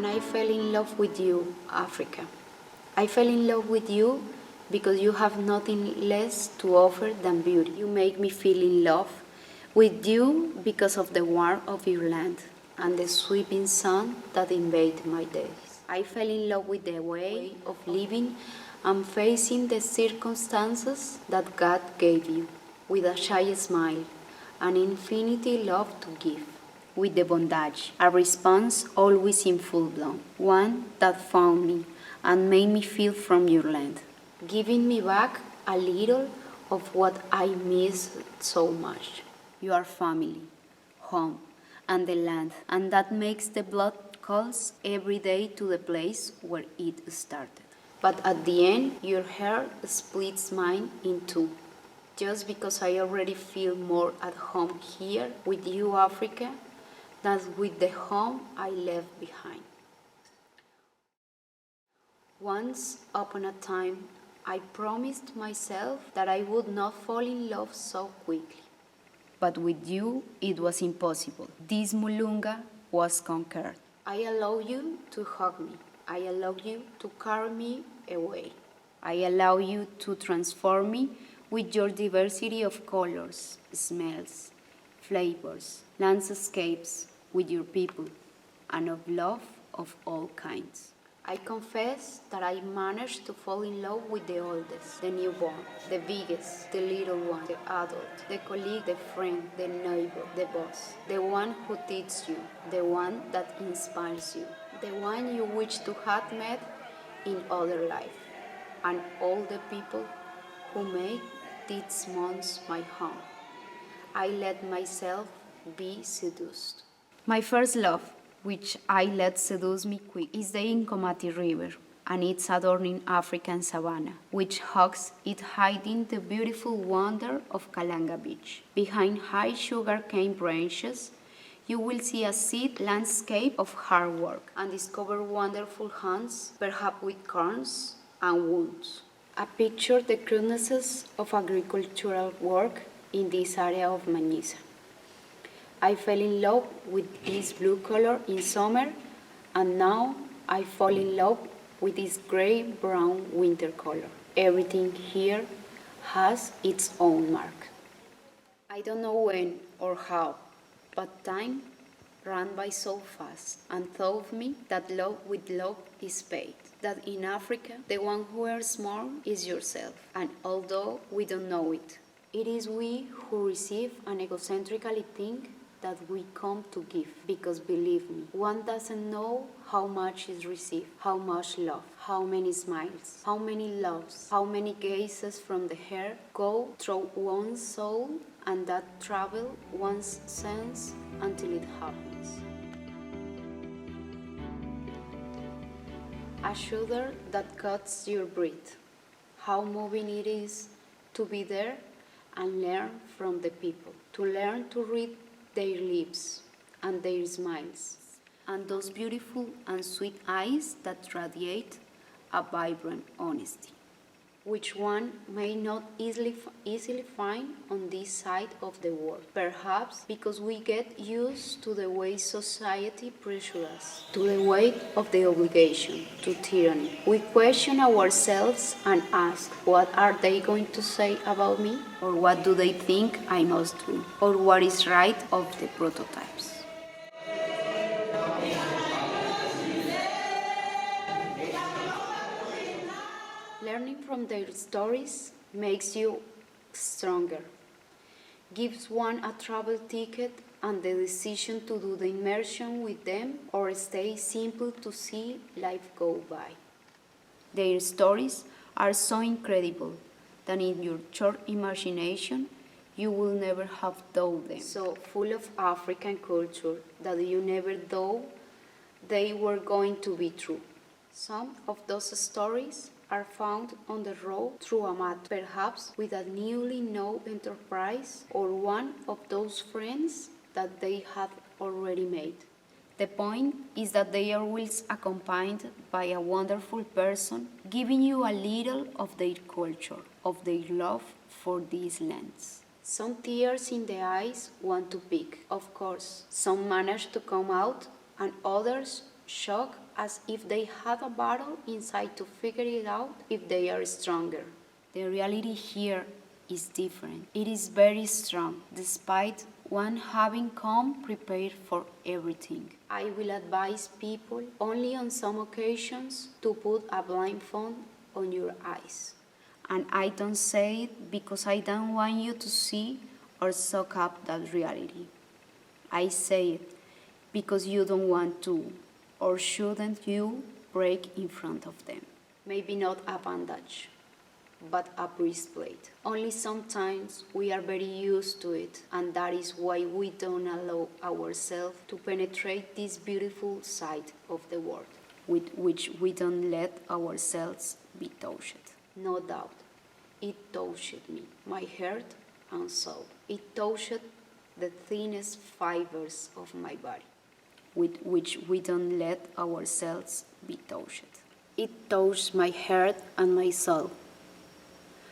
And I fell in love with you, Africa. I fell in love with you because you have nothing less to offer than beauty. You make me feel in love with you because of the warmth of your land and the sweeping sun that invades my days. I fell in love with the way of living and facing the circumstances that God gave you, with a shy smile, an infinity love to give, with the bondage, a response always in full blown, one that found me and made me feel from your land, giving me back a little of what I miss so much. Your family, home, and the land, and that makes the blood calls every day to the place where it started. But at the end, your heart splits mine in two. Just because I already feel more at home here with you, Africa, than with the home I left behind. Once upon a time, I promised myself that I would not fall in love so quickly. But with you, it was impossible. This Mulunga was conquered. I allow you to hug me. I allow you to carry me away. I allow you to transform me with your diversity of colors, smells, flavors, landscapes, with your people, and of love of all kinds. I confess that I managed to fall in love with the oldest, the newborn, the biggest, the little one, the adult, the colleague, the friend, the neighbor, the boss, the one who teaches you, the one that inspires you, the one you wish to have met in other life, and all the people who make these months my home. I let myself be seduced. My first love, which I let seduce me quick, is the Inkomati River and its adorning African savanna, which hugs it hiding the beautiful wonder of Kalanga Beach. Behind high sugarcane branches, you will see a seed landscape of hard work and discover wonderful hunts, perhaps with corns and wounds. I picture the crudenesses of agricultural work in this area of Manisa. I fell in love with this blue color in summer, and now I fall in love with this gray-brown winter color. Everything here has its own mark. I don't know when or how, but time ran by so fast and taught me that love with love is paid. That in Africa, the one who earns more is yourself, and although we don't know it, it is we who receive and egocentrically think that we come to give, because believe me, one doesn't know how much is received, how much love, how many smiles, how many loves, how many gazes from the hair go through one's soul and that travel one's sense until it happens. A shudder that cuts your breath. How moving it is to be there and learn from the people, to learn to read their lips and their smiles, and those beautiful and sweet eyes that radiate a vibrant honesty, which one may not easily find on this side of the world, perhaps because we get used to the way society pressures us, to the weight of the obligation, to tyranny. We question ourselves and ask, what are they going to say about me? Or what do they think I must do? Or what is right of the prototypes? Learning from their stories makes you stronger, gives one a travel ticket and the decision to do the immersion with them or stay simple to see life go by. Their stories are so incredible that in your short imagination you will never have thought them. So full of African culture that you never thought they were going to be true. Some of those stories are found on the road through a map, perhaps with a newly known enterprise or one of those friends that they have already made. The point is that they are always accompanied by a wonderful person, giving you a little of their culture, of their love for these lands. Some tears in the eyes want to pick, of course. Some manage to come out, and others shock as if they had a battle inside to figure it out if they are stronger. The reality here is different. It is very strong, despite one having come prepared for everything. I will advise people only on some occasions to put a blindfold on your eyes. And I don't say it because I don't want you to see or soak up that reality. I say it because you don't want to, or shouldn't you break in front of them. Maybe not a bandage, but a breastplate. Only sometimes we are very used to it, and that is why we don't allow ourselves to penetrate this beautiful side of the world, with which we don't let ourselves be touched. No doubt, it touched me, my heart and soul. It touched the thinnest fibers of my body, with which we don't let ourselves be touched. It touched my heart and my soul.